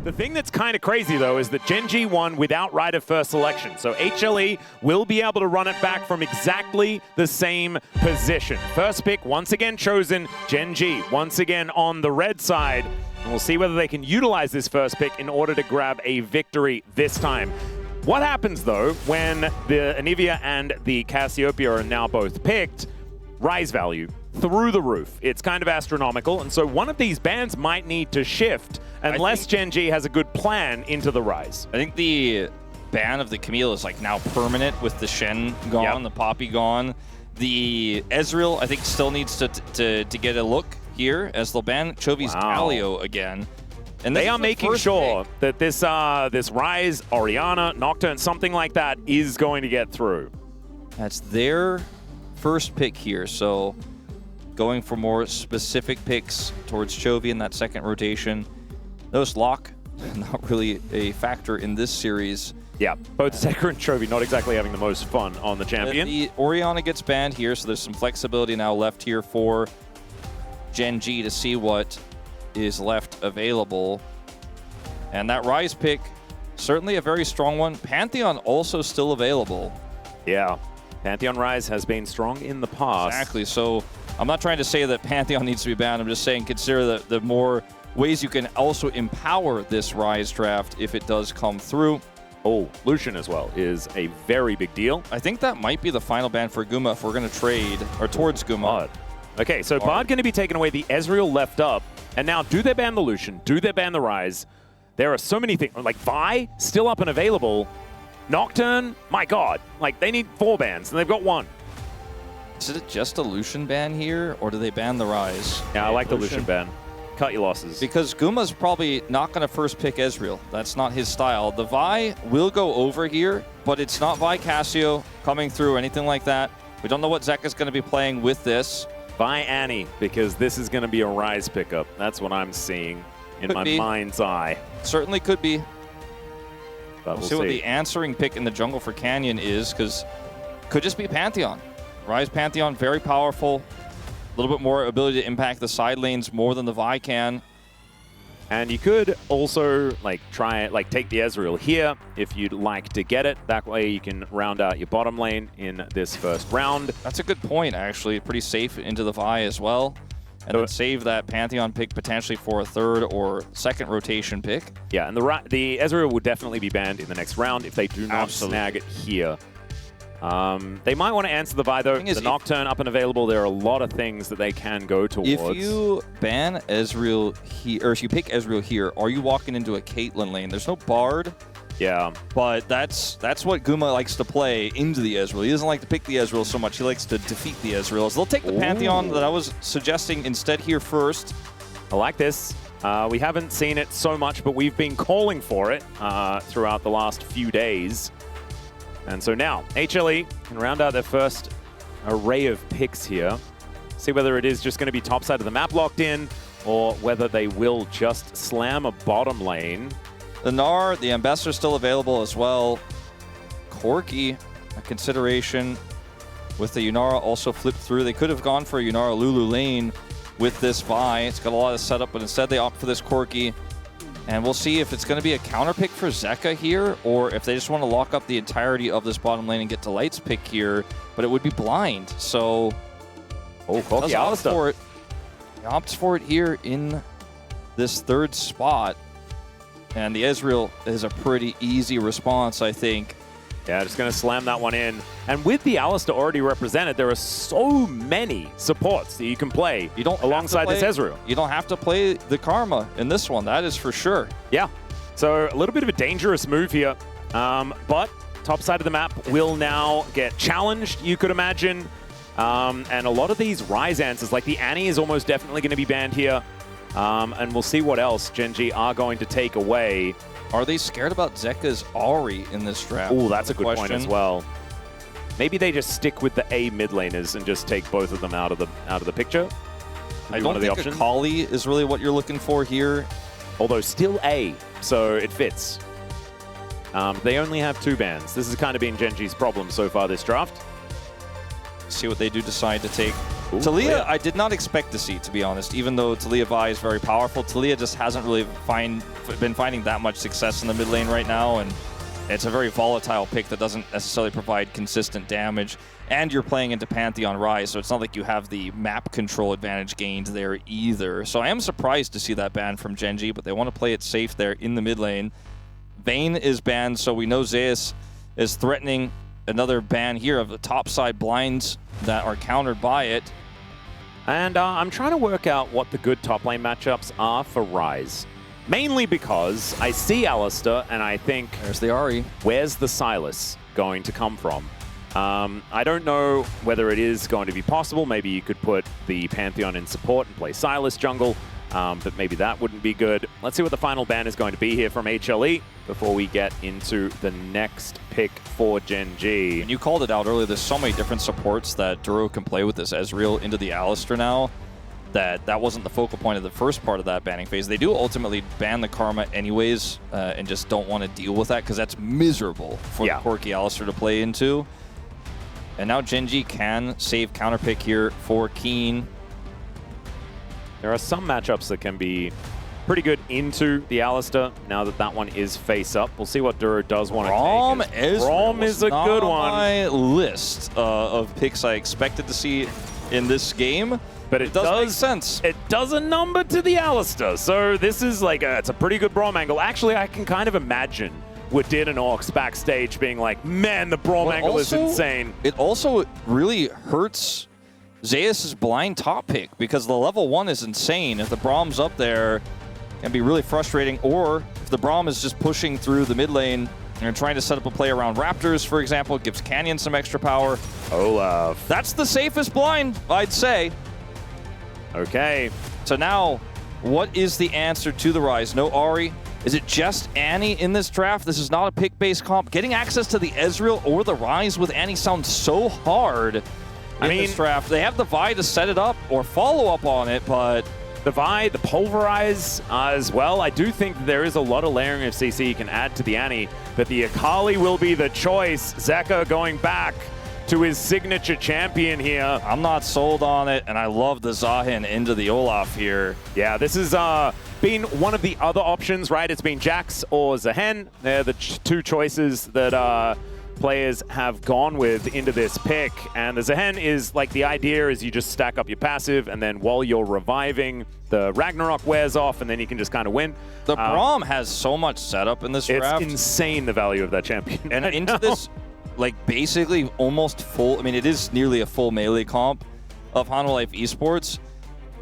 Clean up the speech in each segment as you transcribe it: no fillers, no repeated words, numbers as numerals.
The thing that's kind of crazy, though, is that Gen G won without right of first selection. So HLE will be able to run it back from exactly the same position. First pick, once again chosen, Gen G, once again on the red side. And we'll see whether they can utilize this first pick in order to grab a victory this time. What happens, though, when the Anivia and the Cassiopeia are now both picked? Rise value through the roof. It's kind of astronomical, and so one of these bans might need to shift unless Gen G has a good plan into the Rise. I think the ban of the Camille is like now permanent with the Shen gone, the Poppy gone. The Ezreal, I think, still needs to get a look here as they'll ban Chovy's Galio again. And they are making sure that this Rise, Orianna, Nocturne, something like that is going to get through. That's their first pick here, so going for more specific picks towards Chovy in that second rotation. Those lock, not really a factor in this series. Yeah, both Zeka and Chovy not exactly having the most fun on the champion. The Orianna gets banned here, so there's some flexibility now left here for Gen G to see what is left available. And that Rise pick, certainly a very strong one. Pantheon also still available. Yeah, Pantheon Rise has been strong in the past. Exactly, so I'm not trying to say that Pantheon needs to be banned. I'm just saying consider the more ways you can also empower this Rise draft if it does come through. Oh, Lucian as well is a very big deal. I think that might be the final ban for Guma if we're going to trade, or towards Guma. Bard. Okay, so Bard going to be taken away, the Ezreal left up. And now, do they ban the Lucian? Do they ban the Rise? There are so many things. Like, Vi, still up and available. Nocturne, my god. Like, they need 4 bans, and they've got 1. Is it just a Lucian ban here, or do they ban the Rise? Yeah, I like the Lucian ban. Cut your losses. Because Guma's probably not going to first pick Ezreal. That's not his style. The Vi will go over here, but it's not Vi Cassio coming through, anything like that. We don't know what Zeka's going to be playing with this. Vi Annie, because this is going to be a Rise pickup. That's what I'm seeing in my mind's eye. Certainly could be. But we'll see what the answering pick in the jungle for Canyon is, because could just be Pantheon. Rise Pantheon, very powerful. A little bit more ability to impact the side lanes more than the Vi can. And you could also take the Ezreal here if you'd like to get it. That way you can round out your bottom lane in this first round. That's a good point, actually. Pretty safe into the Vi as well. And then save that Pantheon pick potentially for a third or second rotation pick. Yeah, and the Ezreal will definitely be banned in the next round if they do not snag it here. They might want to answer the Vi, though. The Nocturne up and available. There are a lot of things that they can go towards. If you ban Ezreal here, or if you pick Ezreal here, are you walking into a Caitlyn lane? There's no Bard. Yeah. But that's what Guma likes to play into the Ezreal. He doesn't like to pick the Ezreal so much. He likes to defeat the Ezreals. They'll take the Pantheon that I was suggesting instead here first. I like this. We haven't seen it so much, but we've been calling for it throughout the last few days. And so now, HLE can round out their first array of picks here. See whether it is just going to be top side of the map locked in, or whether they will just slam a bottom lane. The Gnar, the Ambassador still available as well. Corki, a consideration with the Yunara also flipped through. They could have gone for a Yunara Lulu lane with this Vi. It's got a lot of setup, but instead they opt for this Corki. And we'll see if it's going to be a counter pick for Zeka here, or if they just want to lock up the entirety of this bottom lane and get to Light's pick here. But it would be blind, so Corki opts for it. He opts for it here in this third spot. And the Ezreal is a pretty easy response, I think. Yeah, just going to slam that one in. And with the Alistar already represented, there are so many supports that you can play alongside this Ezreal. You don't have to play the Karma in this one, that is for sure. Yeah, so a little bit of a dangerous move here. But top side of the map will now get challenged, you could imagine. And a lot of these Rise answers, like the Annie is almost definitely going to be banned here. And we'll see what else Gen G are going to take away. Are they scared about Zeka's Ahri in this draft? Oh, that's a good point as well. Maybe they just stick with the A mid laners and just take both of them out of the picture. I don't think Akali is really what you're looking for here. Although still A, so it fits. They only have 2 bans. This has kind of been Gen G's problem so far this draft. See what they do decide to take. Ooh, Talia, I did not expect to see, to be honest. Even though Talia Vi is very powerful, Talia just hasn't really been finding that much success in the mid lane right now, and it's a very volatile pick that doesn't necessarily provide consistent damage. And you're playing into Pantheon Rise, so it's not like you have the map control advantage gained there either. So I am surprised to see that ban from Genji, but they want to play it safe there in the mid lane. Vayne is banned, so we know Zeus is threatening another ban here of the top side blinds that are countered by it. And I'm trying to work out what the good top lane matchups are for Rise. Mainly because I see Alistar and I think, There's the Ahri. Where's the Sylas going to come from? I don't know whether it is going to be possible. Maybe you could put the Pantheon in support and play Sylas jungle, but maybe that wouldn't be good. Let's see what the final ban is going to be here from HLE before we get into the next pick for Genji. And you called it out earlier, there's so many different supports that Duro can play with this Ezreal into the Alistar now. That wasn't the focal point of the first part of that banning phase. They do ultimately ban the Karma anyways, and just don't want to deal with that because that's miserable for the Corki Alistar to play into. And now Genji can save counterpick here for Keen. There are some matchups that can be pretty good into the Alistar now that that one is face up. We'll see what Duro does want to take. Braum is a good one. My list of picks I expected to see in this game. But it does make sense. It does a number to the Alistar. So this is like it's a pretty good Braum angle. Actually, I can kind of imagine Wadid and Orcs backstage being like, man, the Braum angle is insane. It also really hurts Zeus' blind top pick because the level 1 is insane. If the Braum's up there, it can be really frustrating. Or if the Braum is just pushing through the mid lane and trying to set up a play around Raptors, for example, it gives Canyon some extra power. Olaf. That's the safest blind, I'd say. Okay. So now, what is the answer to the Rise? No Ahri? Is it just Annie in this draft? This is not a pick-based comp. Getting access to the Ezreal or the Rise with Annie sounds so hard in this draft. They have the Vi to set it up or follow up on it, but... The Vi, the Pulverize as well. I do think there is a lot of layering of CC you can add to the Annie, but the Akali will be the choice. Zeka going back to his signature champion here. I'm not sold on it, and I love the Zahin into the Olaf here. Yeah, this has been one of the other options, right? It's been Jax or Zahen. They're the two choices that players have gone with into this pick. And the Zahen is like, the idea is you just stack up your passive, and then while you're reviving, the Ragnarok wears off, and then you can just kind of win. The Braum has so much setup in this draft. It's insane, the value of that champion. And into this... like basically almost full, I mean, it is nearly a full melee comp of Hanwha Life Esports.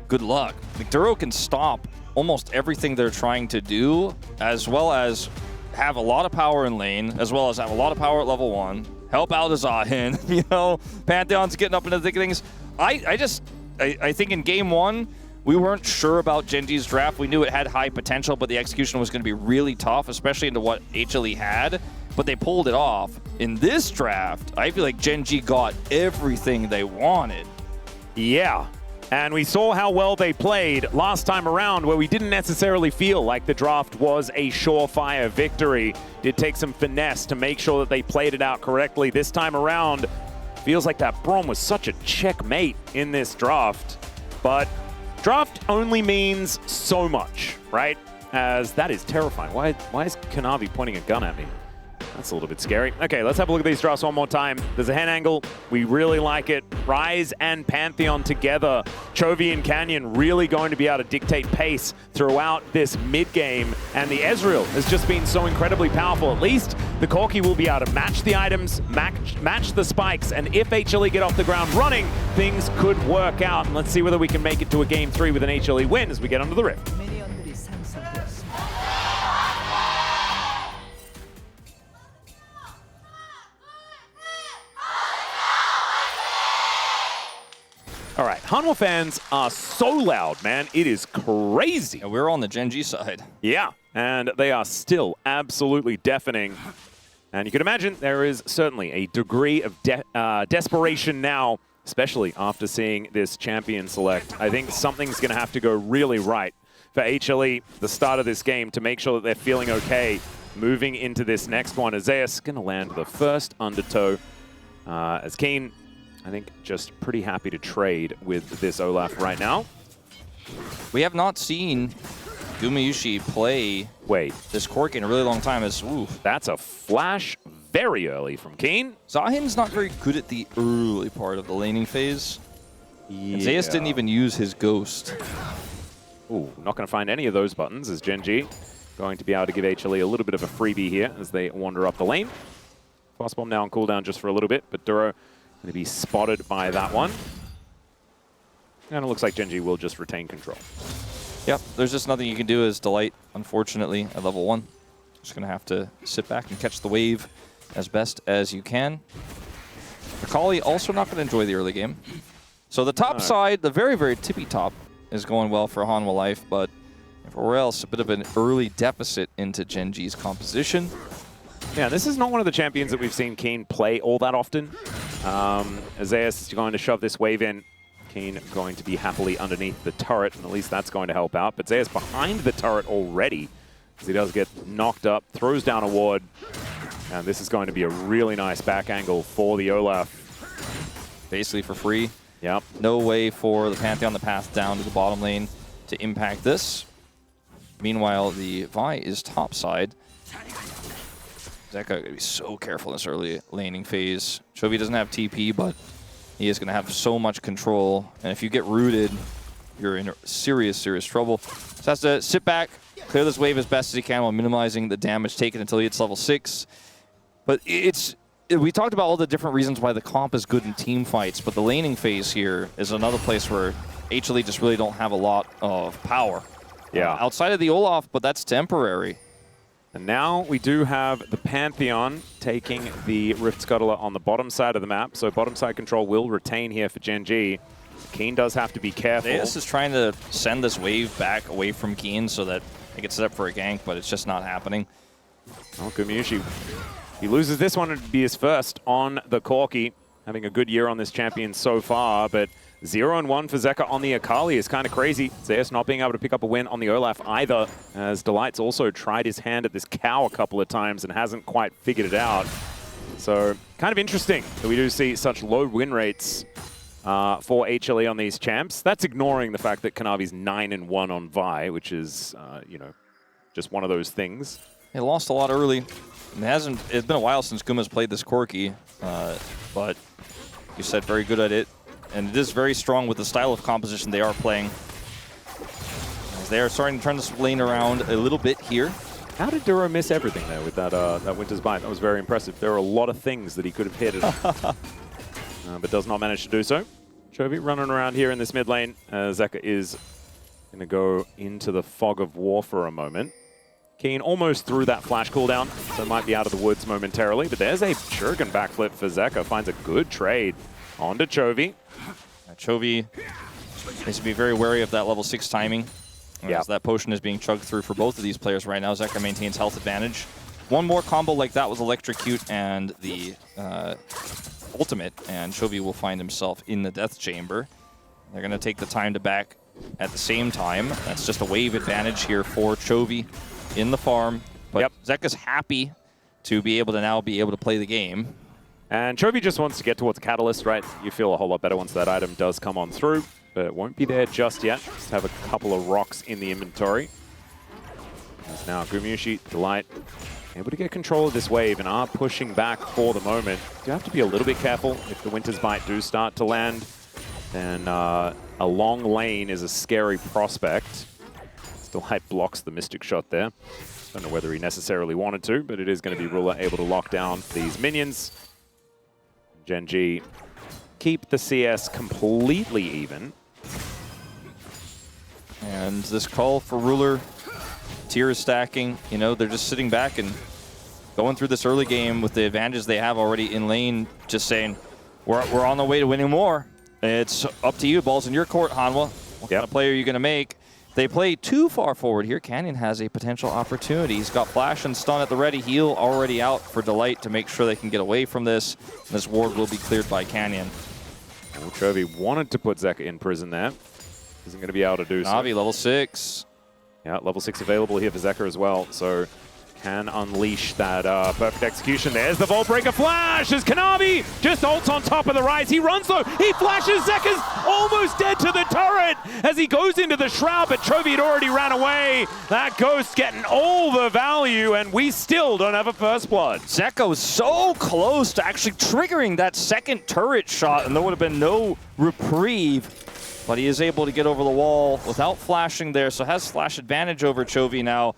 Good luck. Like, Duro can stop almost everything they're trying to do, as well as have a lot of power in lane, as well as have a lot of power at level 1. Help out Zahin, you know, Pantheon's getting up into the thick of things. I think in game 1, we weren't sure about Genji's draft. We knew it had high potential, but the execution was going to be really tough, especially into what HLE had. But they pulled it off. In this draft, I feel like Genji got everything they wanted. Yeah, and we saw how well they played last time around, where we didn't necessarily feel like the draft was a surefire victory. Did take some finesse to make sure that they played it out correctly. This time around, feels like that Braum was such a checkmate in this draft. But draft only means so much, right? As that is terrifying. Why is Kanavi pointing a gun at me? That's a little bit scary. Okay, let's have a look at these drafts one more time. There's a hand angle. We really like it. Rise and Pantheon together. Chovy and Canyon really going to be able to dictate pace throughout this mid-game. And the Ezreal has just been so incredibly powerful. At least the Corki will be able to match the items, match the spikes. And if HLE get off the ground running, things could work out. And let's see whether we can make it to a game 3 with an HLE win as we get under the rift. All right, Hanwha fans are so loud, man. It is crazy. Yeah, we're on the Genji side. Yeah, and they are still absolutely deafening. And you can imagine there is certainly a degree of desperation now, especially after seeing this champion select. I think something's going to have to go really right for HLE, the start of this game, to make sure that they're feeling okay moving into this next one. Zeus going to land the first undertow as Keen I think just pretty happy to trade with this Olaf right now. We have not seen Gumayusi play this Corki in a really long time. That's a flash very early from Keen. Zahin's not very good at the early part of the laning phase. And Zeus didn't even use his Ghost. Ooh, not going to find any of those buttons as Gen.G going to be able to give HLE a little bit of a freebie here as they wander up the lane. Fast bomb now on cooldown just for a little bit, but Duro going to be spotted by that one. And it looks like Gen.G will just retain control. Yep, there's just nothing you can do as Delight, unfortunately, at level 1. Just going to have to sit back and catch the wave as best as you can. Akali also not going to enjoy the early game. So the top side, the very, very tippy top, is going well for Hanwha Life, but or else a bit of an early deficit into Gen.G's composition. Yeah, this is not one of the champions that we've seen Keen play all that often. Zeus is going to shove this wave in. Keen going to be happily underneath the turret, and at least that's going to help out. But Zeus behind the turret already, as he does get knocked up, throws down a ward. And this is going to be a really nice back angle for the Olaf. Basically for free. Yep. No way for the Pantheon the path down to the bottom lane to impact this. Meanwhile, the Vi is topside. Zeka going to be so careful in this early laning phase. Chovy doesn't have TP, but he is going to have so much control. And if you get rooted, you're in serious, serious trouble. So has to sit back, clear this wave as best as he can while minimizing the damage taken until he hits level 6. But we talked about all the different reasons why the comp is good in team fights, but the laning phase here is another place where HLE just really don't have a lot of power. Yeah. Outside of the Olaf, but that's temporary. And now we do have the Pantheon taking the Rift Scuttler on the bottom side of the map, so bottom side control will retain here for Gen.G. Keen does have to be careful. Zeus is trying to send this wave back away from Keen so that it gets set up for a gank, but it's just not happening. Oh, Gumayusi. He loses this one, it'd be his first on the Corki. Having a good year on this champion so far, but 0-1 for Zeka on the Akali is kind of crazy. Zeus not being able to pick up a win on the Olaf either, as Delight's also tried his hand at this cow a couple of times and hasn't quite figured it out. So kind of interesting that we do see such low win rates for HLE on these champs. That's ignoring the fact that Kanavi's 9-1 on Vi, which is, you know, just one of those things. He lost a lot early. It's been a while since Guma's played this Corki, but you said very good at it. And it is very strong with the style of composition they are playing. As they are starting to turn this lane around a little bit here. How did Duro miss everything there with that Winter's Bite? That was very impressive. There are a lot of things that he could have hit it, but does not manage to do so. Chovy running around here in this mid lane. Zeka is going to go into the fog of war for a moment. Keen almost through that flash cooldown, so might be out of the woods momentarily. But there's a Shuriken backflip for Zeka. Finds a good trade onto Chovy. Chovy needs to be very wary of that level 6 timing. As that potion is being chugged through for both of these players right now. Zeka maintains health advantage. One more combo like that with Electrocute and the ultimate, and Chovy will find himself in the death chamber. They're going to take the time to back at the same time. That's just a wave advantage here for Chovy in the farm. But Zeka's happy to be able to now play the game. And Chovy just wants to get towards Catalyst, right? You feel a whole lot better once that item does come on through, but it won't be there just yet. Just have a couple of rocks in the inventory. As now Gumayusi, Delight, able to get control of this wave and are pushing back for the moment. You have to be a little bit careful if the Winter's Bite do start to land. Then a long lane is a scary prospect. Delight blocks the Mystic Shot there. Don't know whether he necessarily wanted to, but it is going to be Ruler able to lock down these minions. Gen.G keep the CS completely even. And this call for Ruler, tier is stacking. You know, they're just sitting back and going through this early game with the advantage they have already in lane, just saying, we're on the way to winning more. It's up to you. Ball's in your court, Hanwha. What kind of play are you going to make? They play too far forward here. Canyon has a potential opportunity. He's got Flash and Stun at the ready. Heal already out for Delight to make sure they can get away from this. And this ward will be cleared by Canyon. Well, Chovy wanted to put Zeka in prison there. Isn't going to be able to do so. Navi, level 6. Yeah, level 6 available here for Zeka as well. So can unleash that perfect execution. There's the Vault Breaker flash as Kanavi just ults on top of the rise. He runs though, he flashes, Zeka's almost dead to the turret as he goes into the shroud, but Chovy had already ran away. That Ghost getting all the value, and we still don't have a first blood. Zeka was so close to actually triggering that second turret shot, and there would have been no reprieve. But he is able to get over the wall without flashing there, so has flash advantage over Chovy now.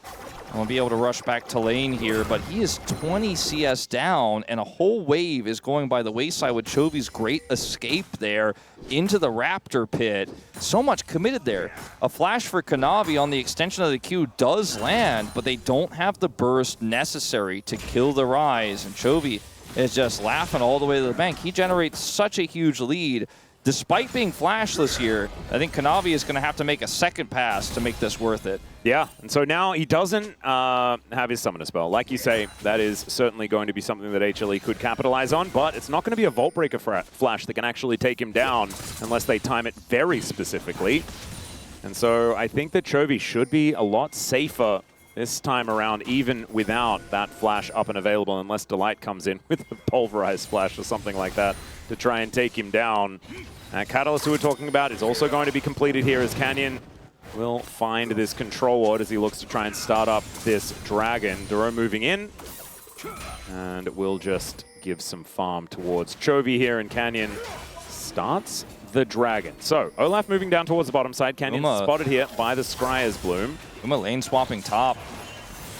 We'll be able to rush back to lane here, but he is 20 CS down, and a whole wave is going by the wayside with Chovy's great escape there into the Raptor pit. So much committed there. A flash for Kanavi on the extension of the Q does land, but they don't have the burst necessary to kill the Rise, and Chovy is just laughing all the way to the bank. He generates such a huge lead. Despite being flashless here, I think Kanavi is going to have to make a second pass to make this worth it. Yeah, and so now he doesn't have his Summoner spell. Like you say, that is certainly going to be something that HLE could capitalize on, but it's not going to be a Vault Breaker flash that can actually take him down unless they time it very specifically. And so I think that Chovy should be a lot safer this time around, even without that flash up and available, unless Delight comes in with a Pulverized flash or something like that to try and take him down. Catalyst, who we're talking about, is also going to be completed here as Canyon will find this control ward as he looks to try and start up this dragon. Duro moving in, and will just give some farm towards Chovy here, and Canyon starts the dragon. So, Olaf moving down towards the bottom side. Canyon spotted here by the Scryer's Bloom. Uma lane swapping top.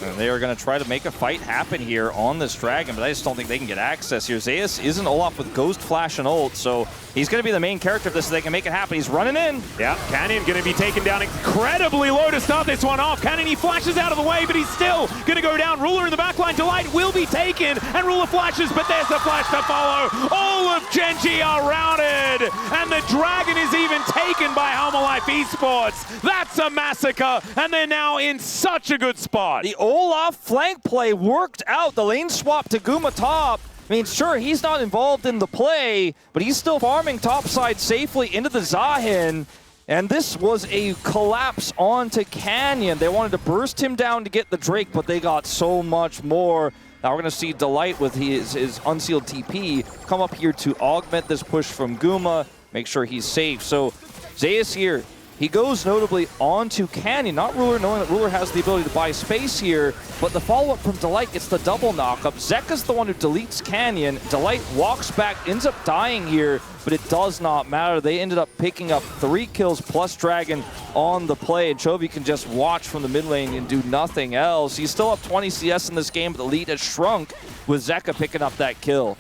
And they are going to try to make a fight happen here on this dragon, but I just don't think they can get access here. Zeus isn't Olaf with Ghost Flash and ult, so he's going to be the main character of this so they can make it happen. He's running in. Yeah, Canyon going to be taken down incredibly low to start this one off. Canyon, he flashes out of the way, but he's still going to go down. Ruler in the backline. Delight will be taken, and Ruler flashes, but there's the flash to follow. All of Genji are routed, and the dragon is even taken by Halma-Life Esports. That's a massacre, and they're now in such a good spot. The Olaf flank play worked out. The lane swap to Guma top. I mean, sure, he's not involved in the play, but he's still farming topside safely into the Zahin. And this was a collapse onto Canyon. They wanted to burst him down to get the Drake, but they got so much more. Now we're going to see Delight with his unsealed TP come up here to augment this push from Guma, make sure he's safe. So Zeus here, he goes notably onto Canyon, not Ruler, knowing that Ruler has the ability to buy space here, but the follow-up from Delight gets the double knock-up. Zeka's the one who deletes Canyon. Delight walks back, ends up dying here, but it does not matter. They ended up picking up 3 kills plus Dragon on the play, and Chovy can just watch from the mid lane and do nothing else. He's still up 20 CS in this game, but the lead has shrunk with Zeka picking up that kill.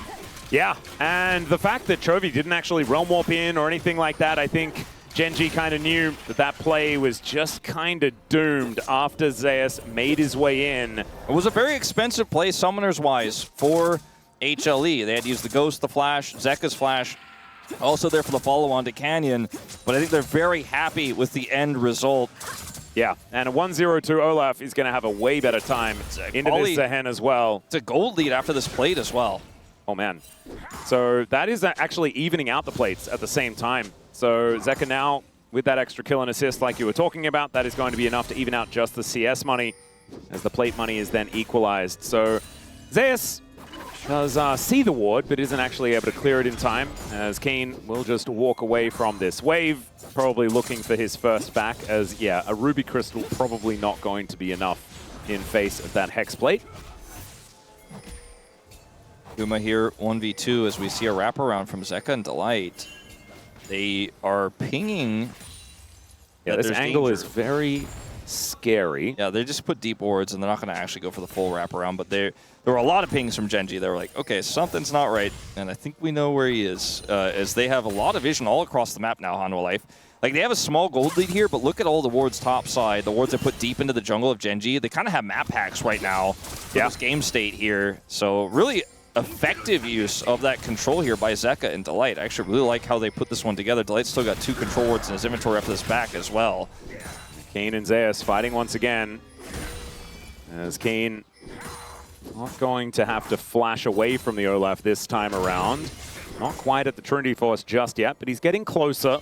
Yeah, and the fact that Chovy didn't actually Realm Warp in or anything like that, I think Genji kind of knew that that play was just kind of doomed after Zeus made his way in. It was a very expensive play, summoners-wise, for HLE. They had to use the Ghost, the Flash, Zeka's Flash, also there for the follow-on to Canyon. But I think they're very happy with the end result. Yeah, and a 1-0-2 Olaf is going to have a way better time into this Zahen as well. It's a gold lead after this plate as well. Oh, man. So that is actually evening out the plates at the same time. So Zeka now, with that extra kill and assist like you were talking about, that is going to be enough to even out just the CS money, as the plate money is then equalized. So Zeus does see the ward, but isn't actually able to clear it in time, as Kane will just walk away from this wave, probably looking for his first back, as, yeah, a Ruby Crystal probably not going to be enough in face of that Hex plate. Guma here, 1v2, as we see a wraparound from Zeka and Delight. They are pinging. Yeah, this angle is very scary. Yeah, they just put deep wards, and they're not going to actually go for the full wraparound, but there were a lot of pings from Genji. They were like, okay, something's not right, and I think we know where he is, as they have a lot of vision all across the map now, Halma-Life. Like, they have a small gold lead here, but look at all the wards topside, the wards they put deep into the jungle of Genji. They kind of have map hacks right now for this game state here, so really effective use of that control here by Zeka and Delight. I actually really like how they put this one together. Delight's still got 2 control wards in his inventory after this back as well. Kane and Zeus fighting once again, as Kane not going to have to flash away from the Olaf this time around. Not quite at the Trinity Force just yet, but he's getting closer,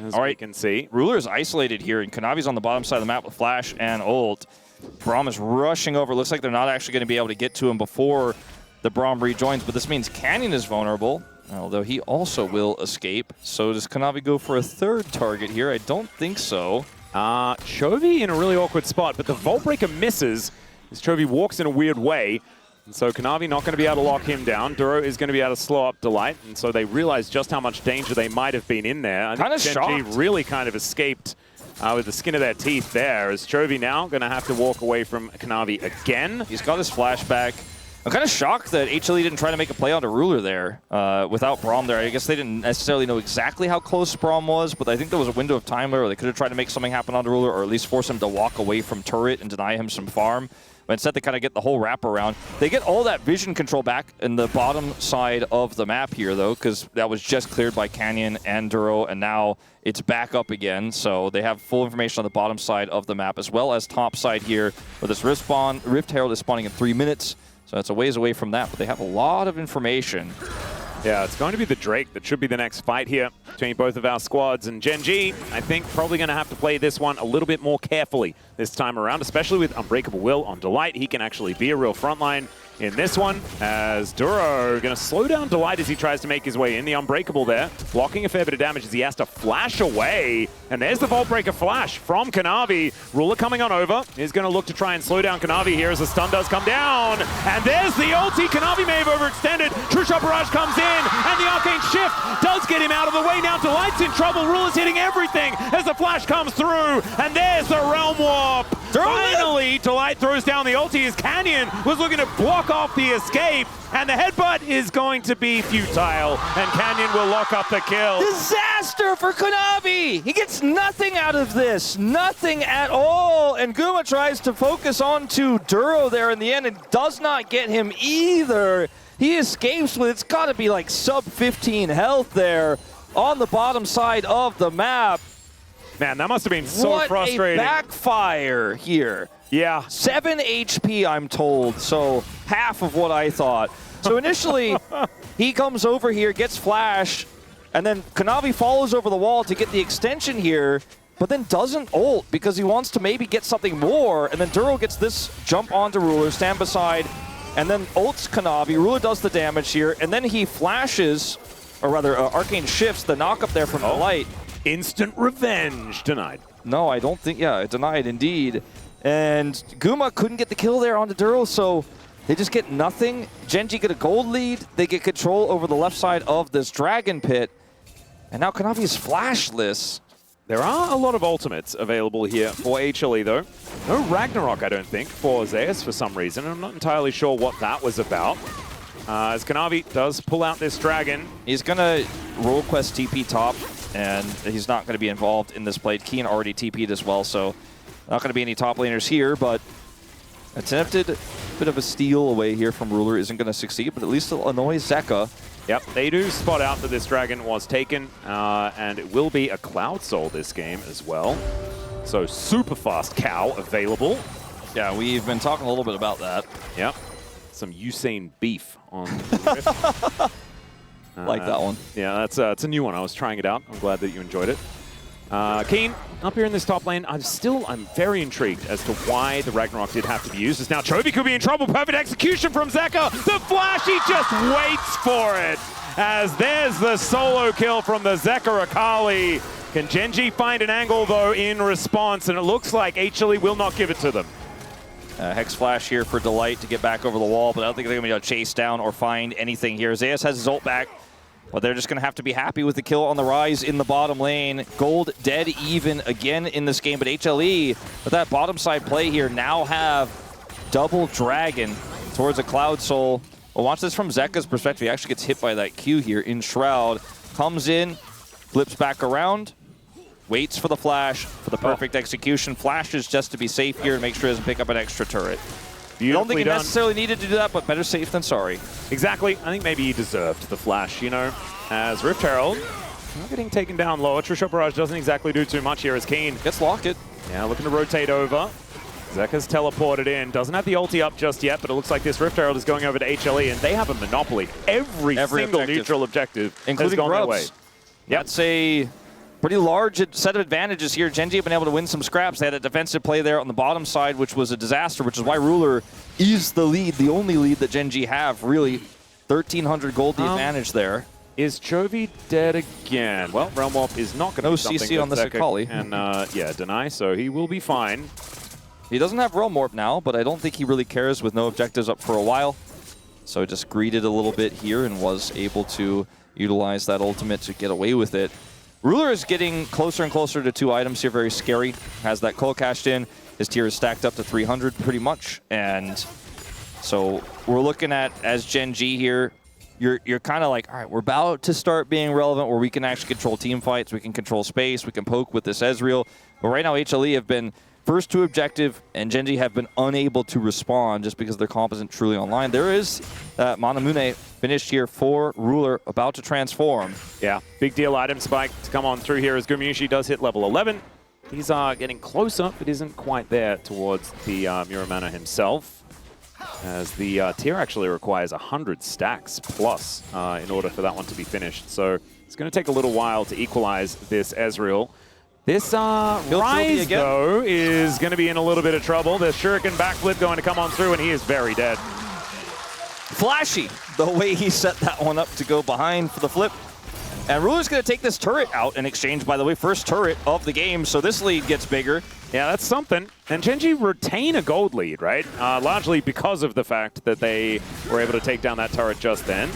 as we can see. Ruler's isolated here, and Kanavi's on the bottom side of the map with flash and ult. Braum is rushing over. Looks like they're not actually going to be able to get to him before the Braum rejoins, but this means Canyon is vulnerable, although he also will escape. So does Kanavi go for a third target here? I don't think so. Chovy in a really awkward spot, but the Vault Breaker misses as Chovy walks in a weird way. And so Kanavi not going to be able to lock him down. Duro is going to be able to slow up Delight, and so they realize just how much danger they might have been in there. I think Gen G really kind of escaped with the skin of their teeth there, as Chovy now going to have to walk away from Kanavi again. He's got his flashback. I'm kind of shocked that HLE didn't try to make a play onto Ruler there without Braum there. I guess they didn't necessarily know exactly how close Braum was, but I think there was a window of time where they could have tried to make something happen onto Ruler, or at least force him to walk away from turret and deny him some farm. But instead, they kind of get the whole wraparound. They get all that vision control back in the bottom side of the map here, though, because that was just cleared by Canyon and Duro, and now it's back up again. So they have full information on the bottom side of the map, as well as top side here, where this Rift Herald is spawning in 3 minutes. So it's a ways away from that, but they have a lot of information. Yeah, it's going to be the Drake that should be the next fight here between both of our squads. And Gen G, I think, probably going to have to play this one a little bit more carefully this time around, especially with Unbreakable Will on Delight. He can actually be a real frontline in this one, as Duro going to slow down Delight as he tries to make his way in. The Unbreakable there, blocking a fair bit of damage as he has to flash away. And there's the Vault Breaker flash from Kanavi. Ruler coming on over. He's going to look to try and slow down Kanavi here as the stun does come down. And there's the ulti. Kanavi may have overextended. True Shot Barrage comes in, and the Arcane Shift does get him out of the way. Now Delight's in trouble. Ruler's hitting everything as the flash comes through. And there's the Realm Warp. Finally, Delight throws down the ulti as Canyon was looking to block off the escape. And the headbutt is going to be futile, and Canyon will lock up the kill. Disaster for Kanavi! He gets nothing out of this, nothing at all. And Guma tries to focus on to Duro there in the end and does not get him either. He escapes with, it's got to be like sub 15 health there on the bottom side of the map. Man, that must have been so frustrating. What a backfire here. Yeah. 7 HP, I'm told, so half of what I thought. So initially, he comes over here, gets flash, and then Kanavi follows over the wall to get the extension here, but then doesn't ult because he wants to maybe get something more, and then Duro gets this jump onto Ruler, stand beside, and then ults Kanavi. Ruler does the damage here, and then he flashes, or rather, Arcane shifts the knock up there from the light. Instant revenge denied. No, I don't think, yeah, denied indeed. And Guma couldn't get the kill there onto Duro, so they just get nothing. Gen G get a gold lead. They get control over the left side of this Dragon Pit. And now Kanavi is flashless. There are a lot of ultimates available here for HLE, though. No Ragnarok, I don't think, for Zeus for some reason. I'm not entirely sure what that was about. As Kanavi does pull out this dragon. He's going to roll quest TP top, and he's not going to be involved in this play. Keen already TP'd as well, so not going to be any top laners here, but attempted bit of a steal away here from Ruler isn't going to succeed, but at least it'll annoy Zeka. Yep, they do spot out that this dragon was taken, and it will be a Cloud Soul this game as well. So super fast cow available. Yeah, we've been talking a little bit about that. Yep, some Usain beef on the like that one. Yeah, it's a new one. I was trying it out. I'm glad that you enjoyed it. Keen, up here in this top lane, I'm very intrigued as to why the Ragnarok did have to be used. As now Chovy could be in trouble. Perfect execution from Zeka. The flash, he just waits for it. As there's the solo kill from the Zeka Akali. Can Gen G find an angle, though, in response? And it looks like HLE will not give it to them. Hex Flash here for Delight to get back over the wall, but I don't think they're going to be able to chase down or find anything here. Zeus has his ult back. But they're just going to have to be happy with the kill on the rise in the bottom lane. Gold dead even again in this game, but HLE, with that bottom side play here, now have double dragon towards a Cloud Soul. Well, watch this from Zeka's perspective. He actually gets hit by that Q here in Shroud. Comes in, flips back around, waits for the flash for the perfect execution. Flashes just to be safe here and make sure he doesn't pick up an extra turret. I don't think he necessarily needed to do that, but better safe than sorry. Exactly. I think maybe he deserved the flash, you know, as Rift Herald not getting taken down lower. True Shot Barrage doesn't exactly do too much here as Keen gets Locket. Yeah, looking to rotate over. Zeka's teleported in. Doesn't have the ulti up just yet, but it looks like this Rift Herald is going over to HLE, and they have a monopoly. Every single neutral objective including has gone their way. Yep. That's a pretty large set of advantages here. Gen.G have been able to win some scraps. They had a defensive play there on the bottom side, which was a disaster, which is why Ruler is the lead, the only lead that Gen.G have, really. 1,300 gold the advantage there. Is Chovy dead again? Well, Realm Warp is not going to no be something CC on this HLE. And yeah, deny, so he will be fine. He doesn't have Realm Warp now, but I don't think he really cares with no objectives up for a while. So just greeted a little bit here and was able to utilize that ultimate to get away with it. Ruler is getting closer and closer to 2 items here, very scary. Has that coal cashed in. His tier is stacked up to 300 pretty much. And so we're looking at, as Gen.G here, you're kind of like, all right, we're about to start being relevant where we can actually control team fights, we can control space, we can poke with this Ezreal. But right now, HLE have been first to objective, and Gen.G have been unable to respond just because their comp isn't truly online. There is Manamune finished here for Ruler, about to transform. Yeah, big deal item spike to come on through here as Gumushi does hit level 11. He's getting closer, but isn't quite there towards the Muramana himself, as the tier actually requires 100 stacks plus in order for that one to be finished. So it's going to take a little while to equalize this Ezreal. This Rise, though, is going to be in a little bit of trouble. The Shuriken backflip going to come on through, and he is very dead. Flashy, the way he set that one up to go behind for the flip. And Ruler's going to take this turret out in exchange, by the way, first turret of the game, so this lead gets bigger. Yeah, that's something. And Gen.G retain a gold lead, right? Largely because of the fact that they were able to take down that turret just then.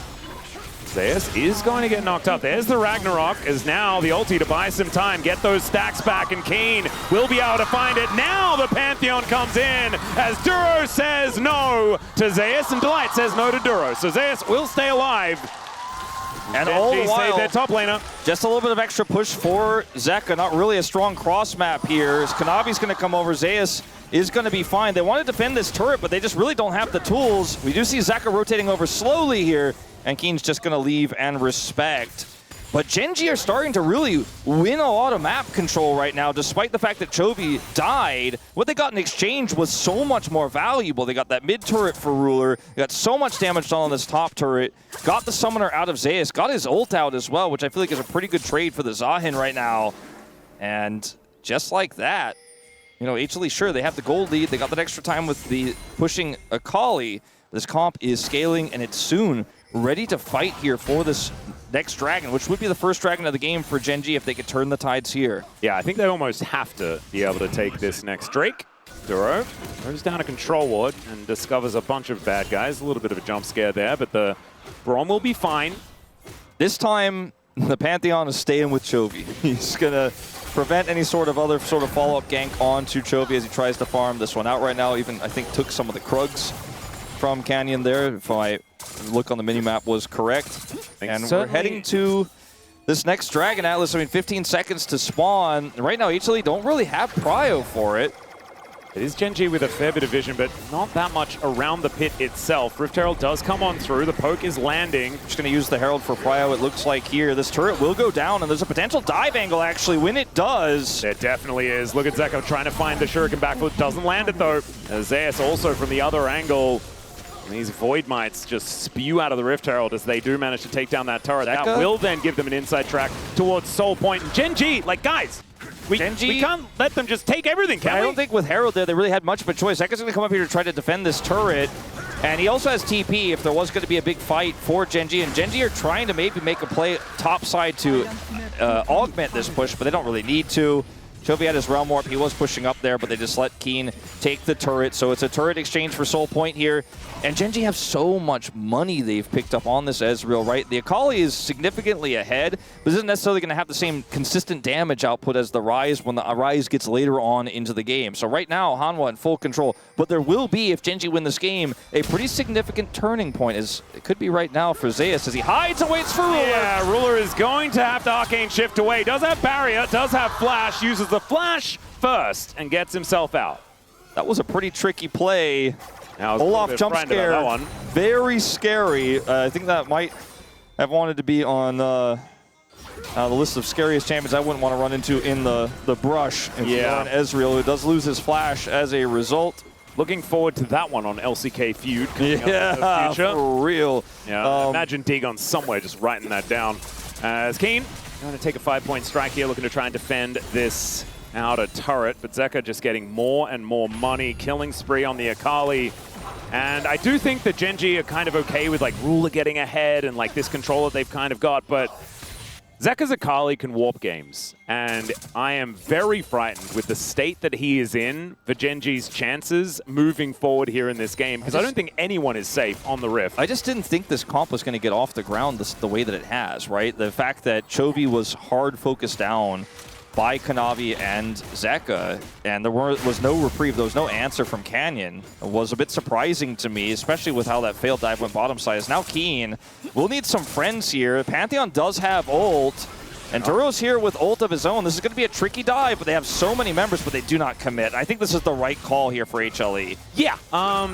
Zeus is going to get knocked up. There's the Ragnarok, as now the ulti to buy some time, get those stacks back, and Keen will be able to find it. Now the Pantheon comes in, as Duro says no to Zeus, and Delight says no to Duro. So Zeus will stay alive. And all the while, their top laner. Just a little bit of extra push for Zeka. Not really a strong cross map here. As Kanavi's going to come over, Zeus is going to be fine. They want to defend this turret, but they just really don't have the tools. We do see Zeka rotating over slowly here, and Keen's just going to leave and respect. But Gen.G are starting to really win a lot of map control right now, despite the fact that Chovy died. What they got in exchange was so much more valuable. They got that mid turret for Ruler, they got so much damage done on this top turret, got the summoner out of Zeus, got his ult out as well, which I feel like is a pretty good trade for the Zahin right now. And just like that, you know, HLE, sure, they have the gold lead, they got that extra time with the pushing Akali. This comp is scaling, and it's soon ready to fight here for this next dragon, which would be the first dragon of the game for Gen.G if they could turn the tides here. Yeah, I think they almost have to be able to take this next Drake. Duro goes down a control ward and discovers a bunch of bad guys. A little bit of a jump scare there, but the Braum will be fine. This time, the Pantheon is staying with Chovy. He's going to prevent any sort of other sort of follow-up gank onto Chovy as he tries to farm this one out right now. Even, I think, took some of the Krugs from Canyon there, if I look on the minimap was correct. And we're heading to this next Dragon Atlas. I mean, 15 seconds to spawn. Right now, HLE don't really have prio for it. It is Gen.G with a fair bit of vision, but not that much around the pit itself. Rift Herald does come on through. The poke is landing. Just going to use the Herald for prio, it looks like here. This turret will go down, and there's a potential dive angle, actually, when it does. There definitely is. Look at Zeka trying to find the Shuriken backflip. Doesn't land it, though. Zeus also from the other angle. And these Void Mites just spew out of the Rift Herald as they do manage to take down that turret. Zeka? That will then give them an inside track towards Soul Point. And Gen.G, like, guys, we can't let them just take everything, can we? I don't think with Herald there, they really had much of a choice. Zeka's going to come up here to try to defend this turret. And he also has TP if there was going to be a big fight for Gen.G. And Gen.G are trying to maybe make a play topside to augment this push, but they don't really need to. Chovy had his Realm Warp. He was pushing up there, but they just let Keen take the turret. So it's a turret exchange for Soul Point here. And Gen.G have so much money they've picked up on this Ezreal, right? The Akali is significantly ahead, but isn't necessarily going to have the same consistent damage output as the Ryze when the Ryze gets later on into the game. So right now, Hanwha in full control. But there will be, if Gen.G win this game, a pretty significant turning point. As it could be right now for Zeus as he hides and waits for Ruler. Yeah, Ruler is going to have to Arcane Shift away. Does have Barrier, does have Flash, uses the Flash first and gets himself out. That was a pretty tricky play. Olaf jump scare, very scary. I think that might have wanted to be on the list of scariest champions I wouldn't want to run into in the brush. If you're on Ezreal, who does lose his Flash as a result. Looking forward to that one on LCK Feud coming up in the future. For real. Yeah, imagine Dagon somewhere just writing that down. As Keen Going to take a 5-point strike here, looking to try and defend this outer turret, but Zeka just getting more and more money, killing spree on the Akali. And I do think that Gen G are kind of okay with like Ruler getting ahead and like this control that they've kind of got, but Zeka's Akali can warp games, and I am very frightened with the state that he is in for Gen G's chances moving forward here in this game, because I don't think anyone is safe on the Rift. I just didn't think this comp was going to get off the ground the way that it has, right? The fact that Chovy was hard focused down by Kanavi and Zeka, and there was no reprieve, there was no answer from Canyon. It was a bit surprising to me, especially with how that failed dive went bottom side. Now Keen will need some friends here. Pantheon does have ult, and Duro's here with ult of his own. This is going to be a tricky dive, but they have so many members, but they do not commit. I think this is the right call here for HLE. Yeah,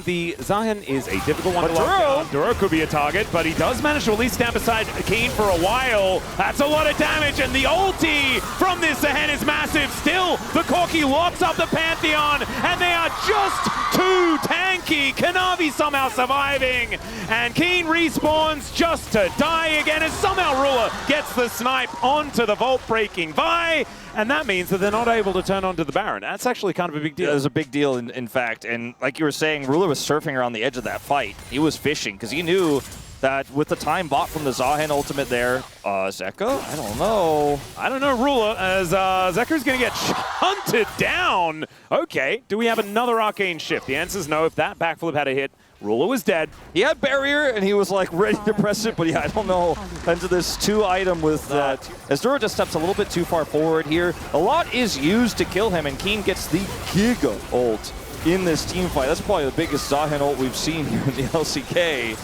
the Zion is a difficult one but to lock down. Duro could be a target, but he does manage to at least stand beside Keen for a while. That's a lot of damage, and the ulti from this Zahen is massive. Still, the Corki locks up the Pantheon, and they are just too tanky. Kanavi somehow surviving, and Keen respawns just to die again, as somehow Ruler gets the snipe onto the vault-breaking Vi, and that means that they're not able to turn onto the Baron. That's actually kind of a big deal. Yeah, it was a big deal, in fact, and like you were saying, Ruler was surfing around the edge of that fight. He was fishing, because he knew that with the time bought from the Zahen ultimate there, Zeka? I don't know. I don't know, Ruler, as Zeka's going to get hunted down. Okay, do we have another Arcane Shift? The answer is no. If that backflip had a hit, Ruler was dead. He had barrier, and he was like ready to press it, but yeah, I don't know. Into this 2-item with as Duro just steps a little bit too far forward here. A lot is used to kill him, and Keen gets the Giga ult in this team fight. That's probably the biggest Zahen ult we've seen here in the LCK.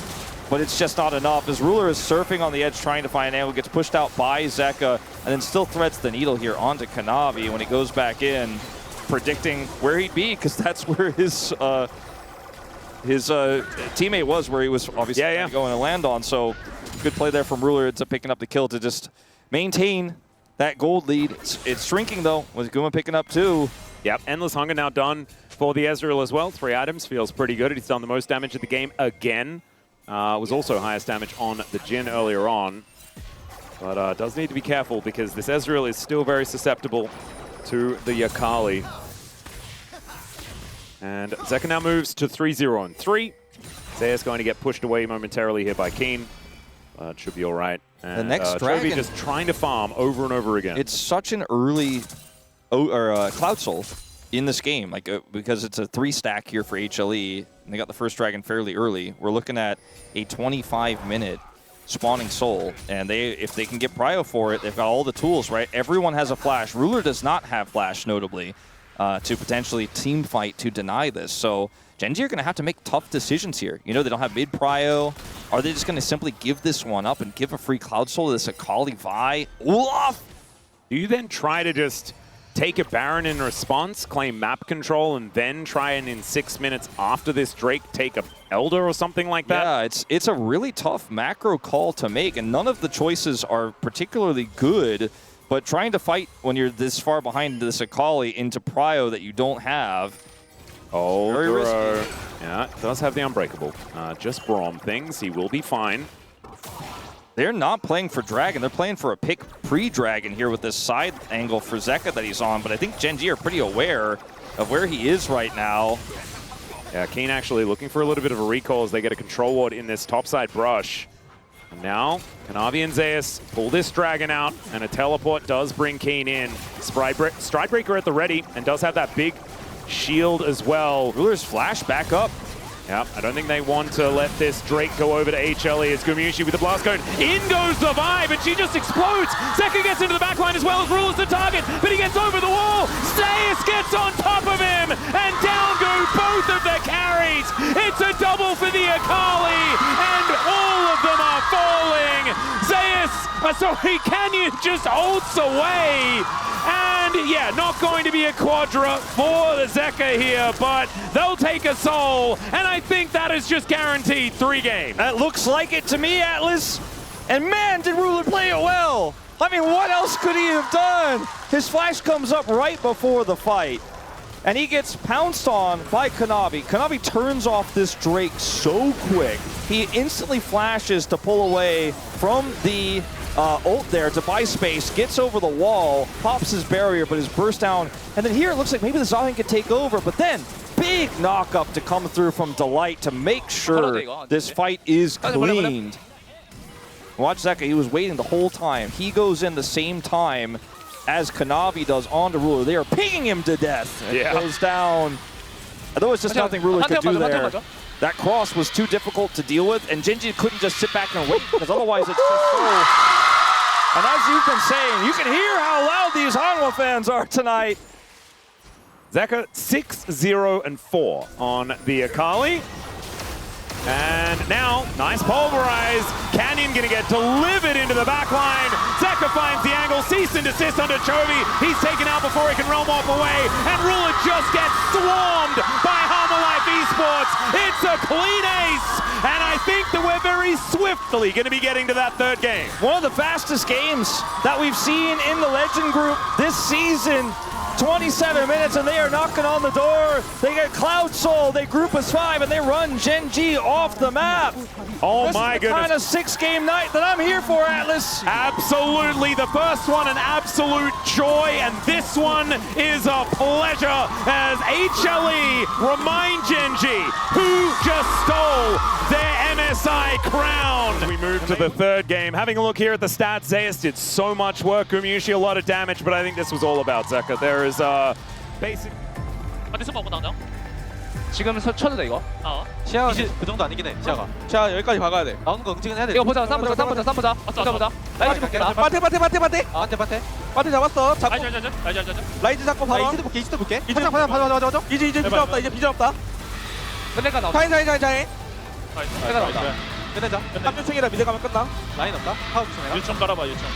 But it's just not enough, as Ruler is surfing on the edge trying to find an angle, gets pushed out by Zeka, and then still threads the needle here onto Kanavi when he goes back in, predicting where he'd be, because that's where his teammate was, where he was obviously going to land on. So good play there from Ruler. It's picking up the kill to just maintain that gold lead. It's shrinking, though, with Guma picking up 2. Yep, Endless Hunger now done for the Ezreal as well. 3 items, feels pretty good. He's done the most damage of the game again. Was also highest damage on the Jhin earlier on. But does need to be careful, because this Ezreal is still very susceptible to the Akali. And Zeka now moves to 3-0 on 3. Zaya's going to get pushed away momentarily here by Keen. It should be all right. And, the next dragon, just trying to farm over and over again. It's such an early Cloud Soul in this game, like because it's a 3-stack here for HLE, and they got the first dragon fairly early. We're looking at a 25-minute spawning soul, and if they can get prio for it, they've got all the tools, right? Everyone has a flash. Ruler does not have flash, notably, to potentially team fight to deny this. So Gen G are going to have to make tough decisions here. You know, they don't have mid prio. Are they just going to simply give this one up and give a free Cloud Soul to this Akali Vi? Olaf! Do you then try to just take a Baron in response, claim map control, and then try and in 6 minutes after this Drake take a Elder or something like that? Yeah, it's a really tough macro call to make, and none of the choices are particularly good, but trying to fight when you're this far behind this Akali into prio that you don't have. Oh, very risky. Yeah, does have the Unbreakable. Just Braum things. He will be fine. They're not playing for Dragon. They're playing for a pick pre-Dragon here with this side angle for Zeka that he's on. But I think Gen G are pretty aware of where he is right now. Yeah, Keen actually looking for a little bit of a recall as they get a control ward in this topside brush. And now, Kanavi and Zeus pull this Dragon out, and a teleport does bring Keen in. Stridebreaker at the ready, and does have that big shield as well. Ruler's flash back up. Yeah, I don't think they want to let this Drake go over to HLE as Gumayushi with the blast cone. In goes the Vi, but she just explodes. Zeka gets into the backline as well as Ruler's the target, but he gets over the wall. Zeus gets on top of him, and down go both of the carries. It's a double for the Akali, and all of them are falling. Zeus, Canyon just ults away. And yeah, not going to be a quadra for the Zeka here, but they'll take a soul, and I think that is just guaranteed 3 games. That looks like it to me, Atlas. And man, did Ruler play it well. I mean, what else could he have done? His flash comes up right before the fight, and he gets pounced on by Kanavi. Kanavi turns off this Drake so quick. He instantly flashes to pull away from the ult there to buy space, gets over the wall, pops his barrier, but is burst down. And then here it looks like maybe the Zahin could take over, but then big knock-up to come through from Delight to make sure this fight is cleaned. Watch Zeka, he was waiting the whole time. He goes in the same time as Kanavi does on the Ruler. They are pinging him to death. It goes down. Although it's just nothing Ruler could do there. That cross was too difficult to deal with, and Genji couldn't just sit back and wait, because otherwise it's just so... And as you've been saying, you can hear how loud these Hanwha fans are tonight. Zeka 6-0-4 on the Akali. And now, nice pulverize. Canyon gonna get delivered into the back line. Zeka finds the angle, cease and desist under Chovy. He's taken out before he can roam off away. And Ruler just gets swarmed by Hanwha Life Esports. It's a clean ace. And I think that we're very swiftly gonna be getting to that third game. One of the fastest games that we've seen in the Legend group this season. 27 minutes and they are knocking on the door. They get Cloud Soul, they group as 5, and they run Genji off the map. Oh my goodness. Kind of 6-game night that I'm here for, Atlas. Absolutely. The first one, an absolute joy, and this one is a pleasure as HLE remind Genji, who just stole their MSI crown. We move to the third game. Having a look here at the stats, Zeus did so much work. Gumiushi, a lot of damage, but I think this was all about Zeka. There is basic. 근데 스모 못 나오냐? 지금 쳐도 돼 이거. 시야가 그 정도 아니긴 해. 시야가. 자 여기까지 박아야 돼. 나오는 거 응징은 해야 돼. 이거 보자. 쌈 보자. 보자. 라이즈 볼게다. 바테. 빠테 잡았어. 잡고. 알지. 라이즈 잡고 바로. 이즈도 볼게. 이제 맞아. 이제 비전 없다. 이제 비전 없다. 끝내가 나오자. 차인. 끝내가 나오자. 끝내자. 합류충이라 미드 가면 끝나. 라인 없다. 파워 주세요. 유청 깔아봐 유청.